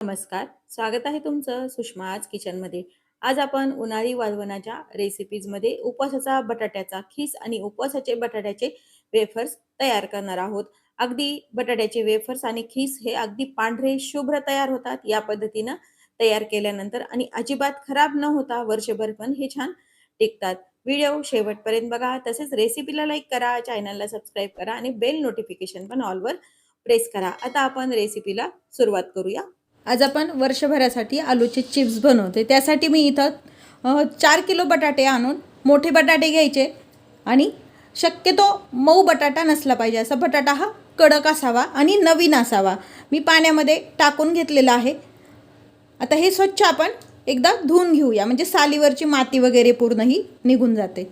नमस्कार, स्वागत आहे तुमचं सुषमाज किचनमध्ये. आज आपण उन्हाळी वाळवणाच्या रेसिपीजमध्ये उपवासाचा बटाट्याचा खीस आणि उपवासाचे बटाट्याचे वेफर्स तयार करणार आहोत. अगदी बटाट्याचे वेफर्स आणि खीस हे अगदी पांढरे शुभ्र तयार होतात या पद्धतीनं तयार केल्यानंतर आणि अजिबात खराब न होता वर्षभर पण हे छान टिकतात. व्हिडिओ शेवटपर्यंत बघा. तसेच रेसिपीला लाईक करा, चॅनलला सबस्क्राईब करा आणि बेल नोटिफिकेशन पण ऑलवर प्रेस करा. आता आपण रेसिपीला सुरुवात करूया. आज आपण वर्षभरासाठी आलूचे चिप्स बनवते. त्यासाठी मी इथं 4 किलो बटाटे आणून मोठे बटाटे घ्यायचे आणि शक्यतो मऊ बटाटा नसला पाहिजे. असा बटाटा हा कडक असावा आणि नवीन असावा. मी पाण्यामध्ये टाकून घेतलेला आहे. आता हे स्वच्छ आपण एकदा धुवून घेऊया, म्हणजे सालीवरची माती वगैरे पूर्ण ही निघून जाते.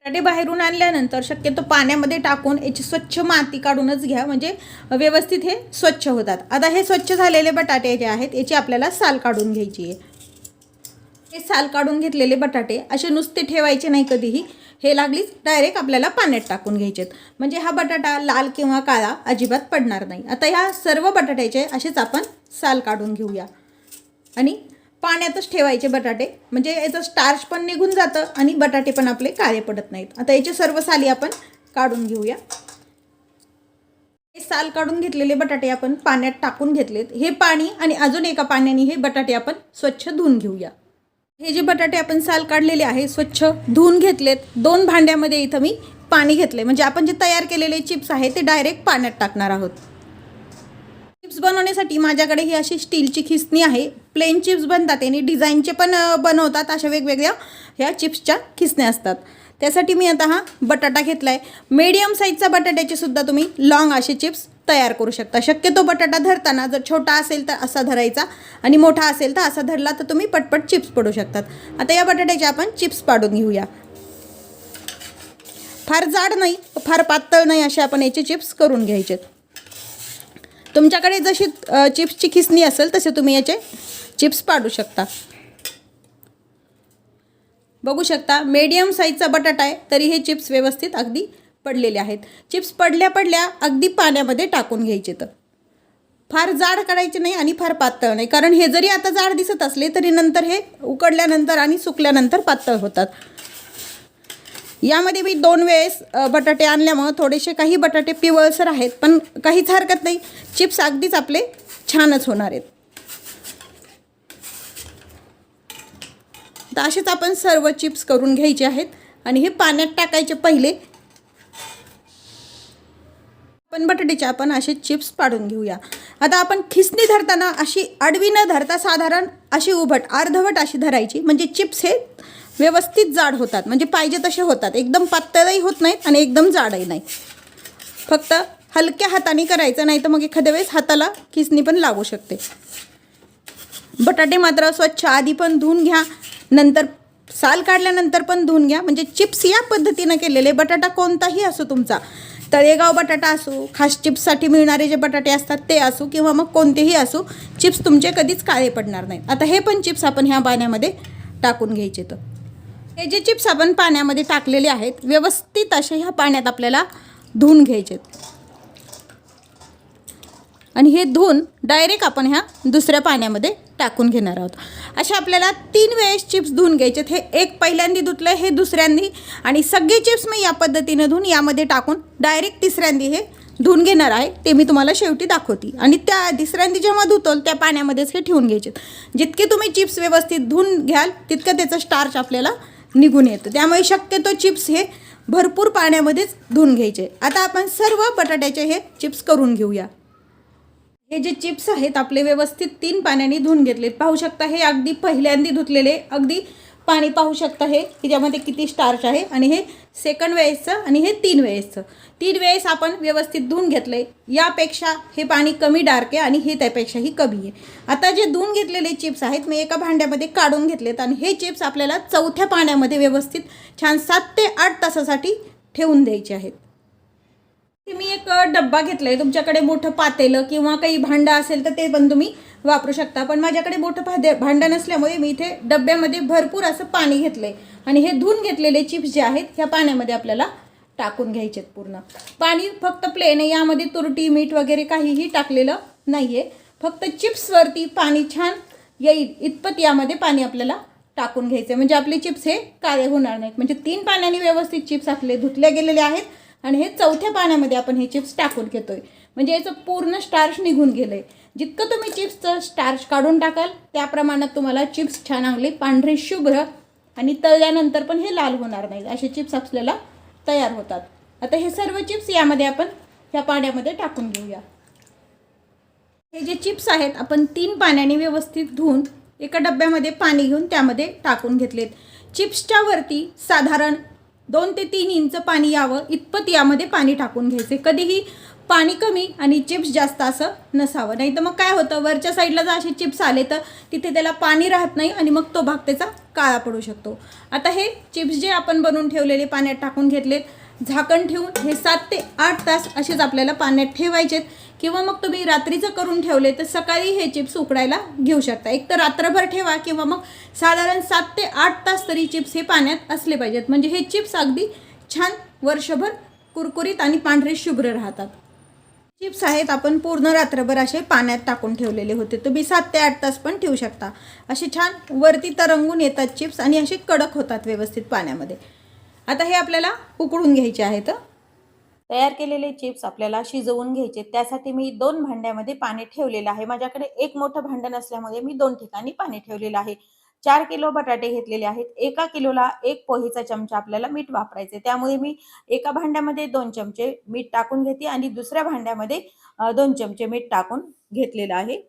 बटाटे बाहेरून आणल्यानंतर शक्यतो पाण्यामध्ये टाकून याची स्वच्छ माती काढूनच घ्या, म्हणजे व्यवस्थित हे स्वच्छ होतात. आता हे स्वच्छ झालेले बटाटे जे आहेत याची आपल्याला साल काढून घ्यायची आहे. हे साल काढून घेतलेले बटाटे असे नुसते ठेवायचे नाही कधीही. हे लागलीच डायरेक्ट आपल्याला पाण्यात टाकून घ्यायचेत, म्हणजे हा बटाटा लाल किंवा काळा अजिबात पडणार नाही. आता ह्या सर्व बटाट्याचे असेच आपण साल काढून घेऊया आणि पाण्यातच ठेवायचे बटाटे, म्हणजे याचं स्टार्च पण निघून जातं आणि बटाटे पण आपले काळे पडत नाहीत. आता याचे सर्व साली आपण काढून घेऊया. हे साल काढून घेतलेले बटाटे आपण पाण्यात टाकून घेतलेत. हे पाणी आणि अजून एका पाण्याने हे बटाटे आपण स्वच्छ धुवून घेऊया. हे जे बटाटे आपण साल काढलेले आहे स्वच्छ धुवून घेतलेत. 2 भांड्यामध्ये इथं मी पाणी घेतले, म्हणजे आपण जे तयार केलेले चिप्स आहे ते डायरेक्ट पाण्यात टाकणार आहोत. चिप्स बनवण्यासाठी माझ्याकडे ही अशी स्टीलची खिसणी आहे. प्लेन चिप्स बनतात आणि डिझाईनचे पण बनवतात. अशा वेगवेगळ्या ह्या चिप्सच्या खिसण्या असतात. त्यासाठी मी आता हा बटाटा घेतला आहे. मीडियम साईजचा बटाट्याचे सुद्धा तुम्ही लॉंग असे चिप्स तयार करू शकता. शक्यतो बटाटा धरताना जर छोटा असेल तर असा धरायचा आणि मोठा असेल तर असा धरला तर तुम्ही पटपट चिप्स पडू शकतात. आता या बटाट्याचे आपण चिप्स पाडून घेऊया. फार जाड नाही, फार पातळ नाही, असे आपण याचे चिप्स करून घ्यायचे. तुमच्याकडे जशी चिप्सची खिसणी असेल तसे तुम्ही याचे चिप्स पाडू शकता. बघू शकता मीडियम साईजचा बटाटा आहे तरी हे चिप्स व्यवस्थित अगदी पडलेले आहेत. चिप्स पडल्या पडल्या अगदी पाण्यामध्ये टाकून घ्यायचे. तर फार जाड करायचे नाही आणि फार पातळ नाही, कारण हे जरी आता जाड दिसत असले तरी नंतर हे उकडल्यानंतर आणि सुकल्यानंतर पातळ होतात. यामध्ये मी 2 वेळेस बटाटे आणल्यामुळे थोडेसे काही बटाटे पिवळसर आहेत, पण काहीच हरकत नाही. चिप्स अगदीच आपले छानच होणार आहेत. तर असेच आपण सर्व चिप्स करून घ्यायचे आहेत आणि हे पाण्यात टाकायचे पहिले. आपण बटाट्याचे आपण असे चिप्स पाडून घेऊया. आता आपण खिसणी धरताना अशी आडवी न धरता साधारण अशी उभट अर्धवट अशी धरायची, म्हणजे चिप्स हे व्यवस्थित जाड होतात, म्हणजे पाहिजे तसे होतात. एकदम पातळही होत नाहीत आणि एकदम जाडही नाही. फक्त हलक्या हाताने करायचं, नाही तर मग एखाद्या वेळेस हाताला खिसणी पण लागू शकते. बटाटे मात्र स्वच्छ आधी पण धुवून घ्या, नंतर साल काढल्यानंतर पण धुवून घ्या. म्हणजे चिप्स या पद्धतीनं केलेले, बटाटा कोणताही असो तुमचा, तळेगाव बटाटा असो, खास चिप्ससाठी मिळणारे जे बटाटे असतात ते असो, किंवा मग कोणतेही असो, चिप्स तुमचे कधीच काळे पडणार नाहीत. आता हे पण चिप्स आपण ह्या पाण्यामध्ये टाकून घ्यायचे. तर हे जे चिप्स आपण पाण्यामध्ये टाकलेले आहेत व्यवस्थित असे ह्या पाण्यात आपल्याला धुवून घ्यायचे आणि हे धुवून डायरेक्ट आपण ह्या दुसऱ्या पाण्यामध्ये टाकून घेणार आहोत. असे आपल्याला 3 वेळेस चिप्स धुवून घ्यायचे. हे एक पहिल्यांदी धुतलं, हे दुसऱ्यांदी, आणि सगळे चिप्स मी या पद्धतीने धुवून यामध्ये टाकून डायरेक्ट तिसऱ्यांदी हे धुवून घेणार आहे. ते मी तुम्हाला शेवटी दाखवते. आणि त्या तिसऱ्यांदी जेव्हा धुतोल त्या पाण्यामध्येच हे ठेवून घ्यायचे. जितके तुम्ही चिप्स व्यवस्थित धुवून घ्याल तितकं त्याचं स्टार्च आपल्याला निघून येतं. त्यामुळे शक्यतो चिप्स हे भरपूर पाण्यामध्येच धुवून घ्यायचे. आता आपण सर्व बटाट्याचे हे चिप्स करून घेऊया. हे जे चिप्स आहेत आपले व्यवस्थित 3 पाण्याने धुवून घेतलेत. पाहू शकता हे अगदी पहिल्यांदी धुतलेले, अगदी पाणी पाहू शकता हे ह्याच्यामध्ये किती स्टार्च आहे. आणि हे सेकंड वेळेसचं आणि हे 3 वेळेसचं. 3 वेळेस आपण व्यवस्थित धुवून घेतले. यापेक्षा हे पाणी कमी डार्क आहे आणि हे त्यापेक्षाही कमी आहे. आता जे धुवून घेतलेले चिप्स आहेत मी एका भांड्यामध्ये काढून घेतलेत आणि हे चिप्स आपल्याला चौथ्या पाण्यामध्ये व्यवस्थित छान 7 ते 8 तासासाठी ठेवून द्यायचे आहेत. मी एक डब्बा घेतला आहे. तुमच्याकडे मोठं पातेलं किंवा काही भांडं असेल तर ते पण तुम्ही वापरू शकता, पण माझ्याकडे मोठं भांडं नसल्यामुळे मी इथे डब्यामध्ये भरपूर असं पाणी घेतलं आहे आणि हे धुवून घेतलेले चिप्स जे आहेत ह्या पाण्यामध्ये आपल्याला टाकून घ्यायचे. पूर्ण पाणी फक्त प्लेन आहे, यामध्ये तुरटी मीठ वगैरे काहीही टाकलेलं नाही आहे. फक्त चिप्सवरती पाणी छान येईल इतपत यामध्ये पाणी आपल्याला टाकून घ्यायचे, म्हणजे आपले चिप्स हे काळे होणार नाहीत. म्हणजे 3 पाण्याने व्यवस्थित चिप्स आपले धुतले गेलेले आहेत आणि हे 4थ्या पाण्यामध्ये आपण हे चिप्स टाकून घेतोय, म्हणजे याचं पूर्ण स्टार्च निघून गेलंय. जितकं तुम्ही चिप्सचं स्टार्च काढून टाकाल त्या प्रमाणात तुम्हाला चिप्स छान चांगले पांढरे शुभ्र आणि तळल्यानंतर पण हे लाल होणार नाहीत असे चिप्स आपल्याला तयार होतात. आता हे सर्व चिप्स यामध्ये आपण ह्या पाण्यामध्ये टाकून घेऊया. हे जे चिप्स आहेत आपण 3 पाण्याने व्यवस्थित धुवून एका डब्यामध्ये पाणी घेऊन त्यामध्ये टाकून घेतलेत. चिप्सच्या वरती साधारण 2 ते 3 इंच पाणी यावं इतपत यामध्ये पाणी टाकून घ्यायचे. कधीही पाणी कमी आणि चिप्स जास्त असं नसावं, नाही तर मग काय होतं वरच्या साईडला जर असे चिप्स आले तर तिथे त्याला पाणी राहत नाही आणि मग तो भाग त्याचा काळा पडू शकतो. आता हे चिप्स जे आपण बनवून ठेवलेले पाण्यात टाकून घेतलेत, झाकण ठेवून हे 7 ते 8 तास असेच आपल्याला पाण्यात ठेवायचेत. किंवा मग तुम्ही रात्रीचं करून ठेवले तर सकाळी हे चिप्स उकडायला घेऊ शकता. एक तर रात्रभर ठेवा किंवा मग साधारण 7 ते 8 तास तरी चिप्स हे पाण्यात असले पाहिजेत, म्हणजे हे चिप्स अगदी छान वर्षभर कुरकुरीत आणि पांढरे शुभ्र राहतात. चिप्स आहेत आपण पूर्ण रात्रभर असे पाण्यात टाकून ठेवलेले होते, तुम्ही 7 ते 8 तास पण ठेवू शकता. असे छान वरती तरंगून येतात चिप्स आणि असे कडक होतात व्यवस्थित पाण्यामध्ये. आता हे आपल्याला उकळून घ्यायचे आहेत. तयार केलेले चिप्स आपल्याला शिजवून घ्यायचे, त्यासाठी मी 2 भांड्यामध्ये पाणी ठेवलेलं आहे. माझ्याकडे एक मोठं भांडं नसल्यामुळे मी 2 ठिकाणी पाणी ठेवलेलं आहे. 4 किलो बटाटे घेतलेले आहेत. 1 किलोला 1 पोहेचा चमचा आपल्याला मीठ वापरायचे, त्यामुळे मी एका भांड्यामध्ये 2 चमचे मीठ टाकून घेते आणि दुसऱ्या भांड्यामध्ये 2 चमचे मीठ टाकून घेतलेलं आहे.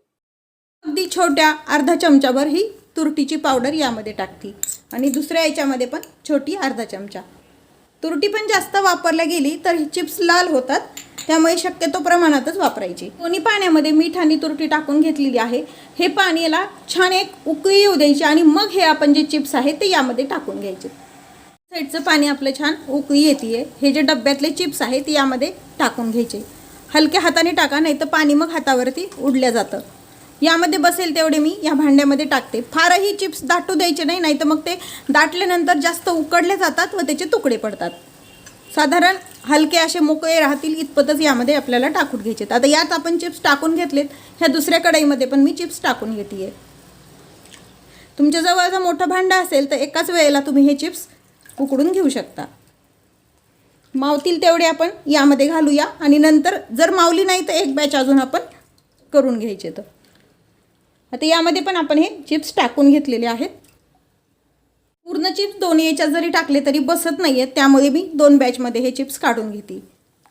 अगदी छोट्या अर्धा चमचाभर ही तुरटीची पावडर यामध्ये टाकते आणि दुसऱ्या याच्यामध्ये पण छोटी अर्धा चमचा. तुरटी पण जास्त वापरल्या गेली तर ही चिप्स लाल होतात, त्यामुळे शक्यतो प्रमाणातच वापरायची. दोन्ही पाण्यामध्ये मीठ आणि तुरटी टाकून घेतलेली आहे. हे पाण्याला छान एक उकळी येऊ द्यायची आणि मग हे आपण जे चिप्स आहेत ते यामध्ये टाकून घ्यायचे. साईडचं पाणी आपलं छान उकळी येते. हे जे डब्यातले चिप्स आहेत ते यामध्ये टाकून घ्यायचे. हलक्या हाताने टाका, नाही तर पाणी मग हातावरती उडलं जातं. यामध्ये बसेल तेवढे मी या भांड्यामध्ये टाकते. फारही चिप्स दाटू द्यायचे नाही, नाही तर मग ते दाटल्यानंतर जास्त उकडले जातात व त्याचे तुकडे पडतात. साधारण हलके असे मोकळे राहतील इतपतच यामध्ये आपल्याला टाकून घ्यायचे. आता यात आपण चिप्स टाकून घेतलेत, ह्या दुसऱ्या कढईमध्ये पण मी चिप्स टाकून घेते. तुमच्याजवळ जर मोठं भांडं असेल तर एकाच वेळेला तुम्ही हे चिप्स उकडून घेऊ शकता. मावतील तेवढे आपण यामध्ये घालूया आणि नंतर जर मावली नाही तर एक बॅच अजून आपण करून घ्यायचे. तर आता यामध्ये पण आपण हे चिप्स टाकून घेतलेले आहेत. पूर्ण चिप्स दोन्ही याच्यात जरी टाकले तरी बसत नाही आहेत, त्यामुळे मी 2 बॅचमध्ये हे चिप्स काढून घेते.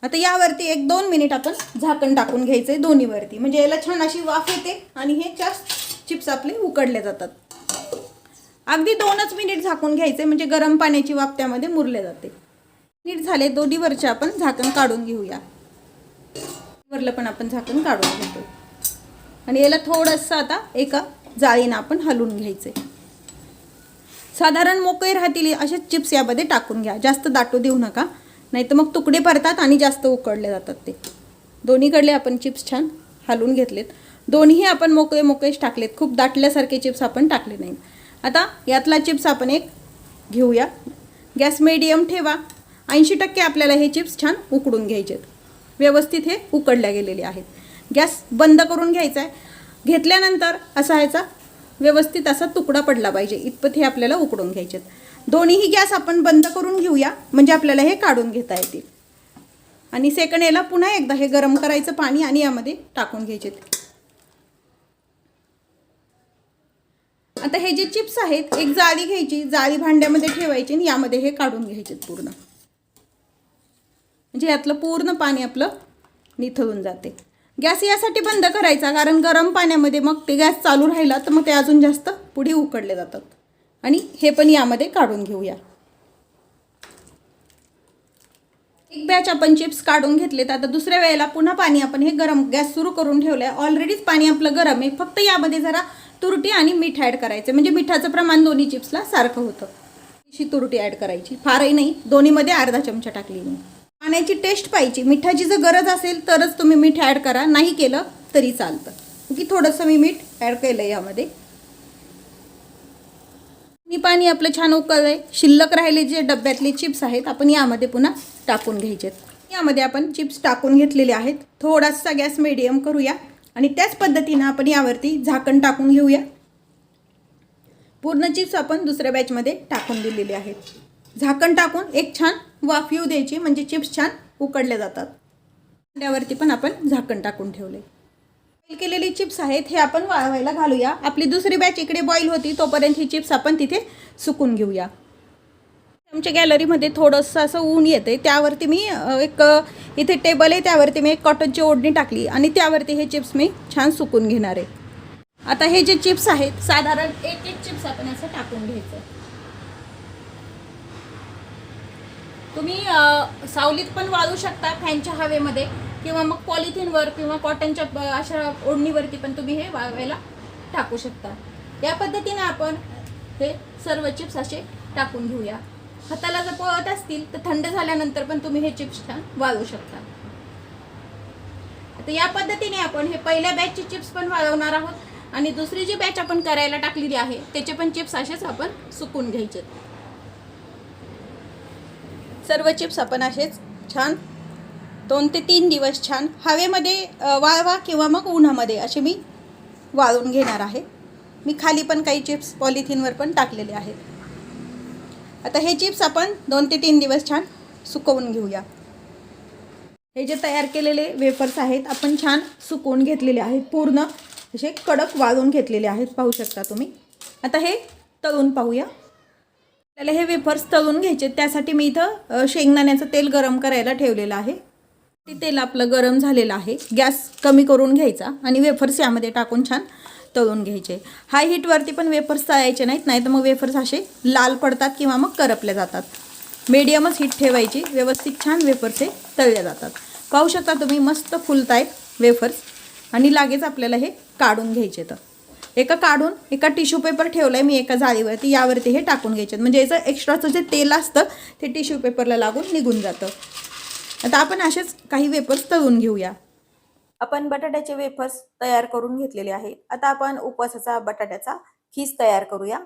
आता यावरती 1-2 मिनिट आपण झाकण टाकून घ्यायचे दोन्हीवरती, म्हणजे याला छान अशी वाफ येते आणि हे जास्त चिप्स आपले उकडले जातात. अगदी 2च मिनिट झाकून घ्यायचे, म्हणजे गरम पाण्याची वाफ त्यामध्ये मुरले जाते. नीट झाले, दोन्हीवरचे आपण झाकण काढून घेऊया. वरलं पण आपण झाकण काढून घेतो आणि याला थोडंसं आता एका जाळीनं आपण हलवून घ्यायचे. साधारण मोकळे राहतील असे चिप्स यामध्ये टाकून घ्या, जास्त दाटू देऊ नका, नाही तर मग तुकडे पडतात आणि जास्त उकडले जातात ते. दोन्हीकडले आपण चिप्स छान हलवून घेतलेत. दोन्हीही आपण मोकळे मोकळेच टाकलेत, खूप दाटल्यासारखे चिप्स आपण टाकले नाहीत. आता यातला चिप्स आपण एक घेऊया. गॅस मीडियम ठेवा. 80% आपल्याला हे चिप्स छान उकडून घ्यायचे, व्यवस्थित हे उकडल्या गेलेले आहेत. गॅस बंद करून घ्यायचा आहे. घेतल्यानंतर असा ह्याचा व्यवस्थित असा तुकडा पडला पाहिजे इतपत हे आपल्याला उकडून घ्यायचे. दोन्हीही गॅस आपण बंद करून घेऊया, म्हणजे आपल्याला हे काढून घेता येतील. आणि सेकंड याला पुन्हा एकदा हे गरम करायचं पाणी आणि यामध्ये टाकून घ्यायचे. आता हे जे चिप्स आहेत एक जाळी घ्यायची, जाळी भांड्यामध्ये ठेवायची आणि यामध्ये हे काढून घ्यायचे पूर्ण, म्हणजे यातलं पूर्ण पाणी आपलं निथळून जाते. गॅस यासाठी बंद करायचा कारण गरम पाण्यामध्ये मग ते गॅस चालू राहिला तर मग ते अजून जास्त पुढे उकडले जातात. आणि हे पण यामध्ये काढून घेऊया. एक बॅच आपण चिप्स काढून घेतलेत. आता दुसऱ्या वेळेला पुन्हा पाणी आपण हे गरम गॅस सुरू करून ठेवलंय. ऑलरेडीच पाणी आपलं गरम आहे, फक्त यामध्ये जरा तुरटी आणि मीठ ॲड करायचं, म्हणजे मिठाचं प्रमाण दोन्ही चिप्सला सारखं होतं. अशी तुरटी ॲड करायची, फारही नाही, दोन्हीमध्ये अर्धा चमचा टाकली मी. पाण्याची टेस्ट पाहिजे, मिठाची जर गरज असेल तरच तुम्ही मीठ ॲड करा, नाही केलं तरी चालतं. की थोडंसं मी मीठ ॲड केलं यामध्ये. पाणी आपलं छान उकळलंय. शिल्लक राहिले जे डब्यातले चिप्स आहेत आपण यामध्ये पुन्हा टाकून घ्यायचे. यामध्ये आपण चिप्स टाकून घेतलेले आहेत. थोडासा गॅस मीडियम करूया आणि त्याच पद्धतीनं आपण यावरती झाकण टाकून घेऊया। पूर्ण चिप्स आपण दुसऱ्या बॅचमध्ये टाकून दिलेले आहेत। झाकण टाकून एक छान वाफ येऊ द्यायची, म्हणजे चिप्स छान उकडले जातात। त्यावरती पण आपण झाकण टाकून ठेवले। बॉईल केलेली चिप्स आहेत, हे आपण वाळवायला घालूया। आपली दुसरी बॅच इकडे बॉईल होती, तोपर्यंत ही चिप्स आपण तिथे सुकून घेऊया। आमच्या गॅलरीमध्ये थोडंसं असं ऊन येते, त्यावरती मी एक इथे टेबल आहे, त्यावरती मी एक कॉटनची ओढणी टाकली आणि त्यावरती हे चिप्स मी छान सुकून घेणार आहे। आता हे जे चिप्स आहेत, साधारण एक एक चिप्स आपण असं टाकून घ्यायचं। तुम्ही सावलीत पण वाळू शकता फॅनच्या हवेमध्ये, किंवा मग पॉलिथिनवर किंवा कॉटनच्या अशा ओढणीवरती पण तुम्ही हे वाळवायला टाकू शकता। या पद्धतीने आपण हे सर्व चिप्स असे टाकून घेऊया। हाताला जर पोळत असतील तर थंड झाल्यानंतर पण तुम्ही हे चिप्स छान वाळवू शकता। आता या पद्धतीने आपण हे पहिल्या बॅचचे चिप्स पण वाळवणार आहोत आणि दुसरी जी बॅच आपण करायला टाकलेली आहे त्याचे पण चिप्स असेच आपण सुकून घ्यायचे। सर्व चिप्स आपण असेच छान 2 ते 3 दिवस छान हवेमध्ये वाळवा किंवा मग उन्हामध्ये असे मी वाळवून घेणार आहे। मी खाली पण काही चिप्स पॉलिथिनवर पण टाकलेले आहेत। आता हे चिप्स आपण 2 ते 3 दिवस छान सुकवून घेऊया। हे जे तयार केलेले वेफर्स आहेत आपण छान सुकवून घेतलेले आहेत, पूर्ण असे कडक वाळवून घेतलेले आहेत, पाहू शकता तुम्ही। आता हे तळून पाहूया। आपल्याला हे वेफर्स तळून घ्यायचे, त्यासाठी मी इथं शेंगदाण्याचं तेल गरम करायला ठेवलेलं आहे। ते तेल आपलं गरम झालेलं आहे, गॅस कमी करून घ्यायचा आणि वेफर्स यामध्ये टाकून छान तळून घ्यायचे। हाय हीटवरती पण वेफर्स तळायचे नाहीत, नाहीतर मग वेफर्स असे लाल पडतात किंवा मग करपले जातात। मीडियमच हीट ठेवायची, व्यवस्थित छान वेफर्स हे तळले जातात। पाहू शकता तुम्ही मस्त फुलतायत वेफर्स आणि लागेच आपल्याला हे काढून घ्यायचे। तर एका टिश्यू पेपर ठेवलाय मी एका जाळीवरती, यावरती हे टाकून घ्यायचे, म्हणजे याचं एक्स्ट्राचं जे तेल असतं ते टिश्यू पेपरला लागून निघून जातं। आता आपण असेच काही वेफर्स तळून घेऊया। आपण बटाट्याचे वेफर्स तयार करून घेतलेले आहे। आता आपण उपवासाचा बटाट्याचा खीस तयार करूया।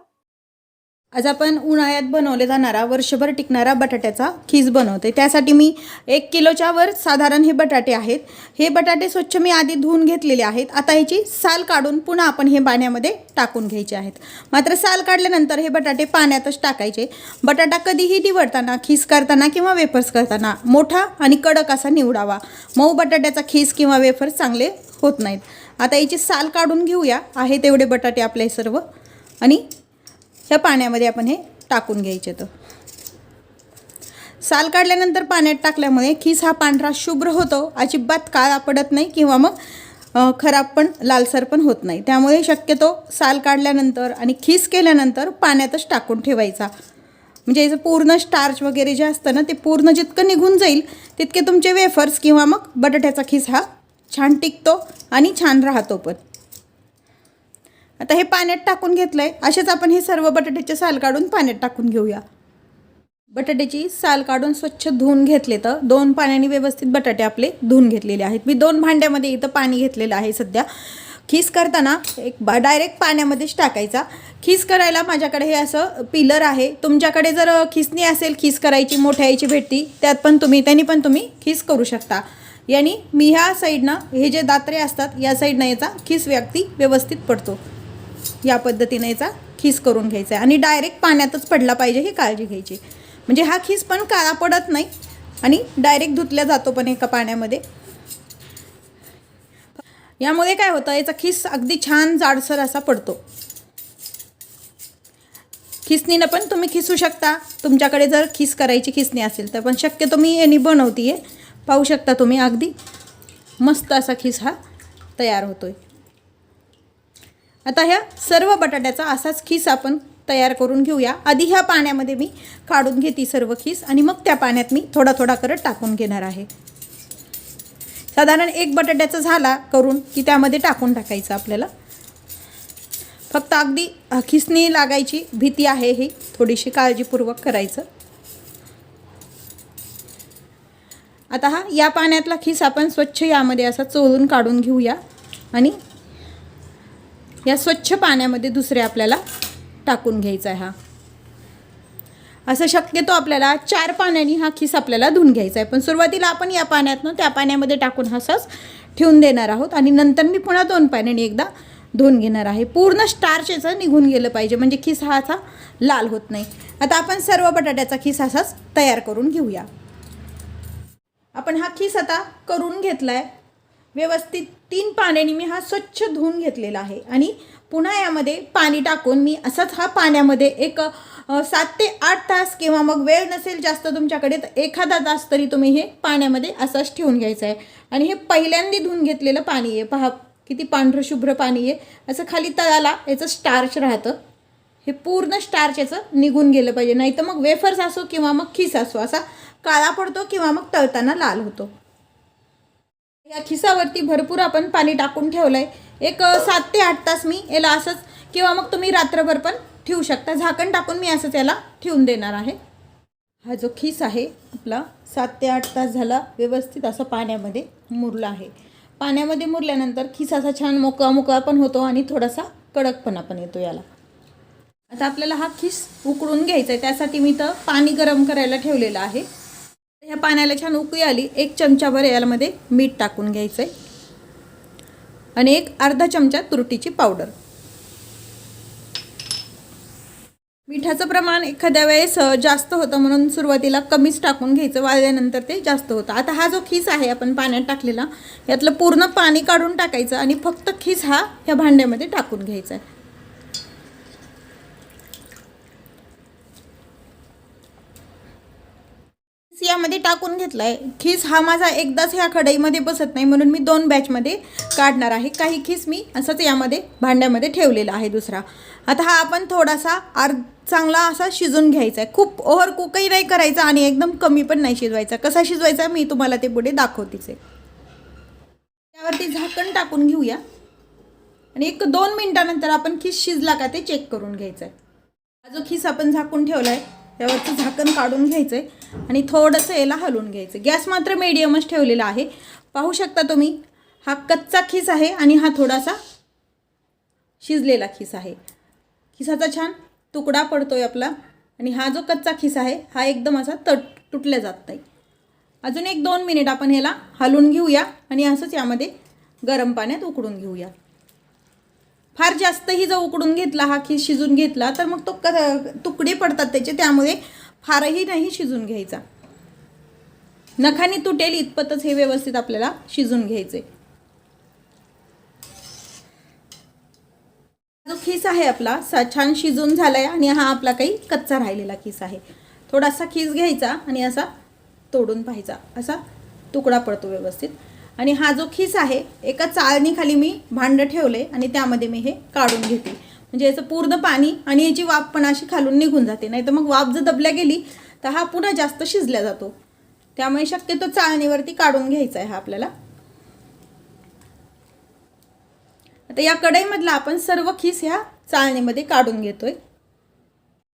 आज आपण उन्हाळ्यात बनवले जाणारा वर्षभर टिकणारा बटाट्याचा खीस बनवते। त्यासाठी मी 1 किलोच्या वर साधारण हे बटाटे आहेत। हे बटाटे स्वच्छ मी आधी धुवून घेतलेले आहेत। आता ह्याची साल काढून पुन्हा आपण हे पाण्यामध्ये टाकून घ्यायचे आहेत। मात्र साल काढल्यानंतर हे बटाटे पाण्यातच टाकायचे। बटाटा कधीही निवडताना, खीस करताना किंवा वेफर्स करताना मोठा आणि कडक असा निवडावा, मऊ बटाट्याचा खीस किंवा वेफर्स चांगले होत नाहीत। आता याची साल काढून घेऊया। आहे तेवढे बटाटे आपले सर्व आणि ह्या पाण्यामध्ये आपण हे टाकून घ्यायचे। तर साल काढल्यानंतर पाण्यात टाकल्यामुळे खीस हा पांढरा शुभ्र होतो, अजिबात काळा पडत नाही किंवा मग खराब पण लालसर पण होत नाही। त्यामुळे शक्यतो साल काढल्यानंतर आणि खीस केल्यानंतर पाण्यातच टाकून ठेवायचा, म्हणजे याचं पूर्ण स्टार्च वगैरे जे असतं ना ते पूर्ण जितकं निघून जाईल तितके तुमचे वेफर्स किंवा मग बटाट्याचा खीस हा छान टिकतो आणि छान राहतो पण। आता हे पाण्यात टाकून घेतलंय, असेच आपण हे सर्व बटाट्याचे साल काढून पाण्यात टाकून घेऊया। बटाट्याची साल काढून स्वच्छ धुवून घेतले, तर 2 पाण्याने व्यवस्थित बटाटे आपले धुवून घेतलेले आहेत। मी 2 भांड्यामध्ये इथं पाणी घेतलेलं आहे सध्या। खीस करताना डायरेक्ट पाण्यामध्येच टाकायचा। खीस करायला माझ्याकडे हे असं पिलर आहे, तुमच्याकडे जर खिसणी असेल खीस करायची मोठ्या याची भेटती त्यांनी पण तुम्ही खीस करू शकता। यानी मी ह्या साईडनं हे जे दात्रे असतात या साईडनं याचा खीस व्यवस्थित पडतो। या पद्धतीने याचा खीस करून घ्यायचा आहे आणि डायरेक्ट पाण्यातच पडला पाहिजे ही काळजी घ्यायची, म्हणजे हा खीस पण काळा पडत नाही आणि डायरेक्ट धुतला जातो पण एका पाण्यामध्ये। यामुळे काय होतं, याचा खीस अगदी छान जाडसर असा पडतो। खिसणीनं पण तुम्ही खिसू शकता, तुमच्याकडे जर खीस करायची खिसणी असेल तर, पण शक्यतो मी यांनी बनवतीये। पाहू शकता तुम्ही अगदी मस्त असा खीस हा तयार होतोय। आता ह्या सर्व बटाट्याचा असाच खीस आपण तयार करून घेऊया। आधी ह्या पाण्यामध्ये मी काढून घेते सर्व खीस आणि मग त्या पाण्यात मी थोडा थोडा करत टाकून घेणार आहे। साधारण 1 बटाट्याचा झाला करून की त्यामध्ये टाकून टाकायचं आपल्याला। फक्त अगदी खिसणी लागायची भीती आहे, ही थोडीशी काळजीपूर्वक करायचं। आता या पाण्यातला खीस आपण स्वच्छ यामध्ये असा चोळून काढून घेऊया आणि या स्वच्छ पाण्यामध्ये दुसरे आपल्याला टाकून घ्यायचा आहे। असं शक्यतो आपल्याला 4 पाण्याने हा खिस आपल्याला धुवून घ्यायचा आहे. पण सुरुवातीला आपण या पाण्यातनं त्या पाण्यामध्ये टाकून हसाच ठेवून देणार आहोत आणि नंतर मी पुन्हा 2 पाण्याने एकदा धुवून घेणार आहे. पूर्ण स्टार्च याचं निघून गेलं पाहिजे, म्हणजे खिस हा असा लाल होत नाही. आता आपण सर्व बटाट्याचा खिस असाच तयार करून घेऊया. आपण हा खिस आता करून घेतला आहे व्यवस्थित. 3 पाण्याने मी हा स्वच्छ धुवून घेतलेला आहे आणि पुन्हा यामध्ये पाणी टाकून मी असाच हा पाण्यामध्ये एक 7 ते 8 तास, किंवा मग वेळ नसेल जास्त तुमच्याकडे तर एखादा तास तरी तुम्ही हे पाण्यामध्ये असंच ठेवून घ्यायचं आहे. आणि हे पहिल्यांदा धुवून घेतलेलं पाणी आहे. पहा किती पांढरं शुभ्र पाणी आहे. असं खाली तळाला याचं स्टार्च राहतं, हे पूर्ण स्टार्च याचं निघून गेलं पाहिजे, नाही तर मग वेफर्स असो किंवा मग खिस असो असा काळा पडतो किंवा मग तळताना लाल होतो. या खिसावरती भरपूर आपण पाणी टाकून ठेवलं आहे. एक 7 ते 8 तास मी याला असंच, किंवा मग तुम्ही रात्रभर पण ठेवू शकता. झाकण टाकून मी असंच याला ठेवून देणार आहे. हा जो खिस आहे आपला 7 ते 8 तास झाला व्यवस्थित असा पाण्यामध्ये मुरला आहे. पाण्यामध्ये मुरल्यानंतर खिस असा छान मोकळा पण होतो आणि थोडासा कडकपणा पण येतो याला. आता आपल्याला हा खिस उकळून घ्यायचा आहे. त्यासाठी मी तर पाणी गरम करायला ठेवलेलं आहे. ह्या पाण्याला छान उकळी आली. 1 चमचाभर यामध्ये मीठ टाकून घ्यायचं आहे आणि एक अर्धा चमचा तुरटीची पावडर. मिठाचं प्रमाण एखाद्या वेळेस जास्त होतं म्हणून सुरुवातीला कमीच टाकून घ्यायचं, वाळल्यानंतर ते जास्त होतं. आता हा जो खिस आहे आपण पाण्यात टाकलेला, यातलं पूर्ण पाणी काढून टाकायचं आणि फक्त खिस हा ह्या भांड्यामध्ये टाकून घ्यायचा आहे. यामध्ये टाकून घेतलाय. खिस हा माझा एकदाच ह्या कढईमध्ये बसत नाही म्हणून मी 2 बॅचमध्ये काढणार आहे. काही खिस मी असंच यामध्ये भांड्यामध्ये ठेवलेला आहे दुसरा. आता हा आपण थोडासा चांगला असा शिजून घ्यायचा आहे. खूप ओव्हर कुकही नाही करायचा आणि एकदम कमी पण नाही शिजवायचा. कसा शिजवायचा मी तुम्हाला ते पुढे दाखवतेच आहे. त्यावरती झाकण टाकून घेऊया आणि 1-2 मिनिटानंतर आपण खिस शिजला का ते चेक करून घ्यायचं आहे. हा जो खिस आपण झाकून ठेवला आहे त्यावरचं झाकण काढून घ्यायचं आहे आणि थोडंसं याला हलवून घ्यायचं. गॅस मात्र मीडियमच ठेवलेला आहे. पाहू शकता तुम्ही, हा कच्चा खिस आहे आणि हा थोडासा शिजलेला खिस आहे. खिसाचा छान तुकडा पडतोय आपला आणि हा जो कच्चा खिस आहे हा एकदम असा तुटल्या जात नाही. अजून 1-2 मिनिट आपण ह्याला हलवून घेऊया आणि असंच यामध्ये गरम पाण्यात उकडून घेऊया. फार जास्तही जर उकडून घेतला हा खिस शिजून घेतला तर मग तो तुकडे पडतात त्याचे, त्यामुळे फारही नाही शिजून घ्यायचा. नखाने तुटेल इतपतच हे व्यवस्थित आपल्याला शिजून घ्यायचे. जो खिस आहे आपला छान शिजून झालाय आणि हा आपला काही कच्चा राहिलेला खिस आहे. थोडासा खिस घ्यायचा आणि असा तोडून पाहायचा, असा तुकडा पडतो व्यवस्थित. आणि हा जो खिस आहे एका चाळणीखाली मी भांडं ठेवले आणि त्यामध्ये मी हे काढून घेते, म्हणजे याचं पूर्ण पाणी आणि याची वाफ पण अशी खालून निघून जाते. नाही तर मग वाफ जर दबल्या गेली तर हा पुन्हा जास्त शिजल्या जातो. त्यामुळे शक्यतो चाळणीवरती काढून घ्यायचा आहे हा आपल्याला. आता या कढईमधला आपण सर्व खिस ह्या चाळणीमध्ये काढून घेतोय.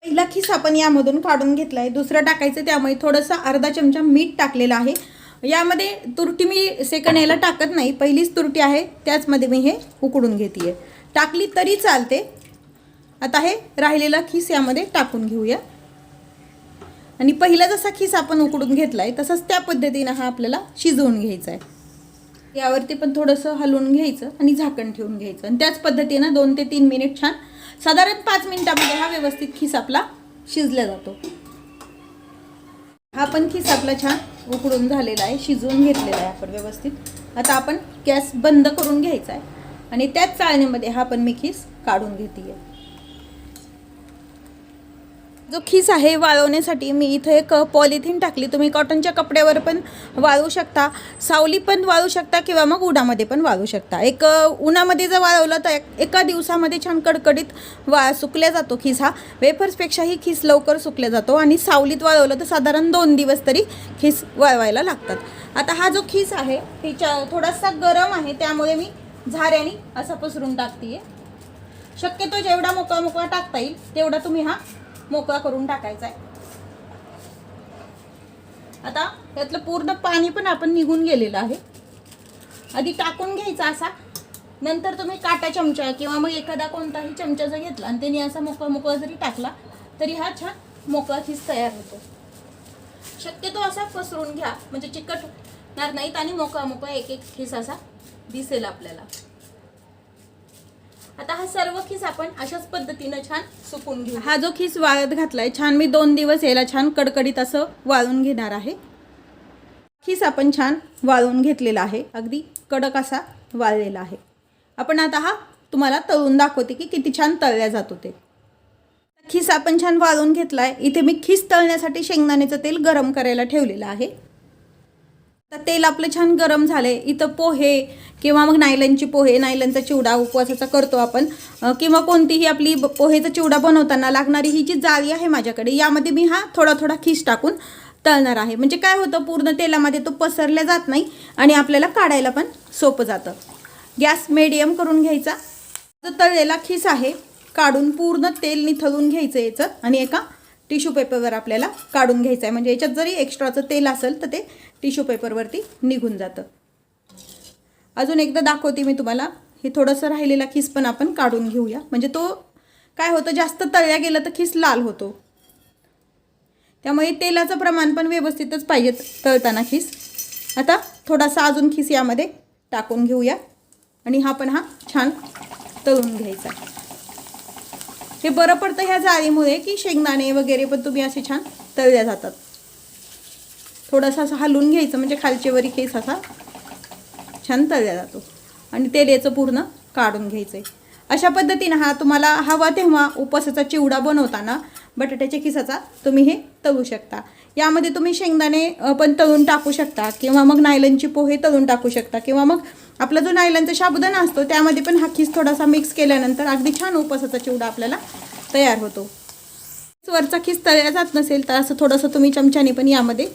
पहिला खिस आपण यामधून काढून घेतला आहे. दुसरं टाकायचं, त्यामुळे थोडंसं अर्धा चमचा मीठ टाकलेलं आहे. यामध्ये तुरटी मी सेकंड याला टाकत नाही, पहिलीच तुरटी आहे त्याचमध्ये मी हे उकडून घेते. टाकली तरी चालते. आता हे राहिलेला खिस यामध्ये टाकून घेऊया आणि पहिला जसा खिस आपण उकडून घेतला आहे तसंच त्या पद्धतीनं हा आपल्याला शिजवून घ्यायचा आहे. यावरती पण थोडंसं हलवून घ्यायचं आणि झाकण ठेवून घ्यायचं आणि त्याच पद्धतीनं 2 ते 3 मिनिट छान, साधारण 5 मिनिटामध्ये हा व्यवस्थित खिस आपला शिजला जातो. हा पण खिस आपला छान उकडून झालेला आहे, शिजवून घेतलेला आहे आपण व्यवस्थित. आता आपण गॅस बंद करून घ्यायचा आहे आणि त्याच चाळणीमध्ये हा पण मी खिस काढून घेते. जो खिस आहे वाळवण्यासाठी मी इथे एक पॉलिथिन टाकली. तुम्ही कॉटनच्या कपड्यावर पण वाळवू शकता, सावली पण वाळवू शकता किंवा मग उन्हामध्ये पण वाळवू शकता. एक उन्हामध्ये जर वाळवलं तर एका दिवसामध्ये छान कडकडीत सुकल्या जातो खिस हा. वेफर्सपेक्षाही खिस लवकर सुकल्या जातो आणि सावलीत वाळवलं तर साधारण 2 दिवस तरी खिस वाळवायला लागतात. आता हा जो खिस आहे थोडासा गरम आहे, त्यामुळे मी झाऱ्याने असा पसरून टाकते. शक्यतो जेवढा मोकळा टाकता येईल तेवढा तुम्ही हा मोकळा करून टाकायचा आहे. आता त्यातलं पूर्ण पाणी पण आपण निघून गेलेलं आहे. आधी टाकून घ्यायचा असा, नंतर तुम्ही काटा चमचा किंवा मग एखादा कोणताही चमचा जर घेतला आणि त्याने असा मोकळा जरी टाकला तरी हा छान मोकळा खीस तयार होतो. शक्यतो असा पसरून घ्या म्हणजे चिकटणार नाहीत आणि मोकळा मोकळा एक एक खीस असा दिसेल आपल्याला. आता हा सर्व खीस आपण अशाच पद्धतीने छान सुकून घेऊ. हा जो खीस वाळत घातलाय छान मी 2 दिवस याला छान कडकडीत असं वाळून घेणार आहे. खीस आपण छान वाळून घेतलेला आहे, अगदी कडक असा वाळलेला आहे. आपण आता हा तुम्हाला तळून दाखवते की किती छान तळल्या जातो ते. खीस आपण छान वाळून घेतलाय. इथे मी खीस तळण्यासाठी शेंगदाण्याचं तेल गरम करायला ठेवलेलं आहे. तर तेल आपलं छान गरम झालंय. इथं पोहे किंवा मग नायलनची पोहे, नायलनचा चिवडा उपवासाचा करतो आपण, किंवा कोणतीही आपली पोहेचा चिवडा बनवताना लागणारी ही जी जाळी आहे माझ्याकडे, यामध्ये मी हा थोडा थोडा खीस टाकून तळणार आहे. म्हणजे काय होतं, पूर्ण तेलामध्ये तो पसरल्या जात नाही आणि आपल्याला काढायला पण सोपं जातं. गॅस मीडियम करून घ्यायचा. जो तळलेला खीस आहे काढून पूर्ण तेल निथळून घ्यायचं याचं आणि एका टिश्यू पेपरवर आपल्याला काढून घ्यायचं आहे. म्हणजे याच्यात जरी एक्स्ट्राचं तेल असेल तर ते टिश्यू पेपरवरती निघून जातं. अजून एकदा दाखवते मी तुम्हाला. हे थोडंसं राहिलेला खीस पण आपण काढून घेऊया. म्हणजे तो काय होतं, जास्त तळल्या गेलं तर खीस लाल होतो. त्यामुळे तेलाचं प्रमाण पण व्यवस्थितच पाहिजे तळताना खीस. आता थोडासा अजून खीस यामध्ये टाकून घेऊया आणि हा छान तळून घ्यायचा. हे बरं पडतं ह्या जाळीमुळे की शेंगदाणे वगैरे पण तुम्ही असे छान तळल्या जातात. थोडंसं असं हलवून घ्यायचं म्हणजे खालचे वरी खीस असा छान तळल्या जातो आणि तेल याचं पूर्ण काढून घ्यायचं आहे. अशा पद्धतीने हा तुम्हाला हवा तेव्हा उपवासाचा चिवडा बनवताना बटाट्याच्या खिसाचा तुम्ही हे तळू शकता. यामध्ये तुम्ही शेंगदाणे पण तळून टाकू शकता किंवा मग नायलनची पोहे तळून टाकू शकता किंवा मग आपला जो नायलनचा साबुदाणा असतो त्यामध्ये पण हा खीस थोडासा मिक्स केल्यानंतर अगदी छान उपवासाचा चिवडा आपल्याला तयार होतो. वरचा खीस तळला जात नसेल तर असं थोडंसं तुम्ही चमच्याने पण यामध्ये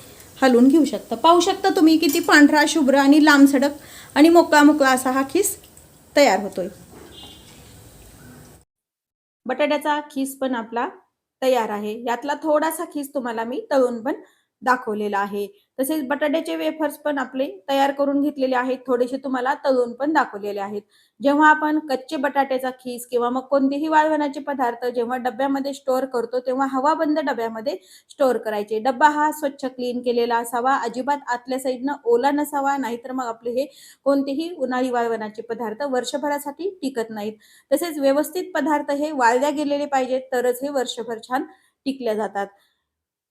हलवून घेऊ शकता. पाहू शकता तुम्ही किती पांढरा शुभ्र आणि लांबसडक आणि मोकळा मोकळा असा हा खीस तयार होतोय. बटाट्याचा खीस पण आपला तयार आहे. यातला थोडासा खीस तुम्हाला मी तळून पण दाखवलेला आहे. तसेच बटाट्याचे वेफर्स पण आपले तयार करून घेतलेले आहेत. थोडेसे तुम्हाला तळून पण दाखवलेले आहेत. जेव्हा आपण कच्चे बटाट्याचा खीस किंवा मग कोणतेही वाळवणाचे पदार्थ जेव्हा डब्यामध्ये स्टोअर करतो तेव्हा हवाबंद डब्यामध्ये स्टोअर करायचे. डब्बा हा स्वच्छ क्लीन केलेला असावा, अजिबात आतल्या साईडनं ओला नसावा, नाहीतर मग आपले हे कोणतेही उन्हाळी वाळवणाचे पदार्थ वर्षभरासाठी टिकत नाहीत. तसेच व्यवस्थित पदार्थ हे वाळल्या गेलेले पाहिजेत तरच हे वर्षभर छान टिकल्या जातात.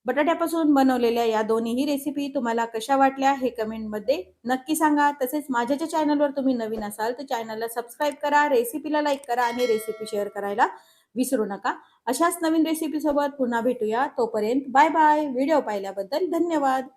बटाट्यापासून बनवलेल्या या दोन्हीही रेसिपी तुम्हाला कशा वाटल्या हे कमेंटमध्ये नक्की सांगा. तसेच माझ्या चॅनलवर तुम्ही नवीन असाल तर चॅनलला सबस्क्राईब करा, रेसिपीला लाईक करा आणि रेसिपी शेअर करायला विसरू नका. अशाच नवीन रेसिपी सोबत पुन्हा भेटूया. तोपर्यंत बाय बाय. व्हिडिओ पाहिल्याबद्दल धन्यवाद.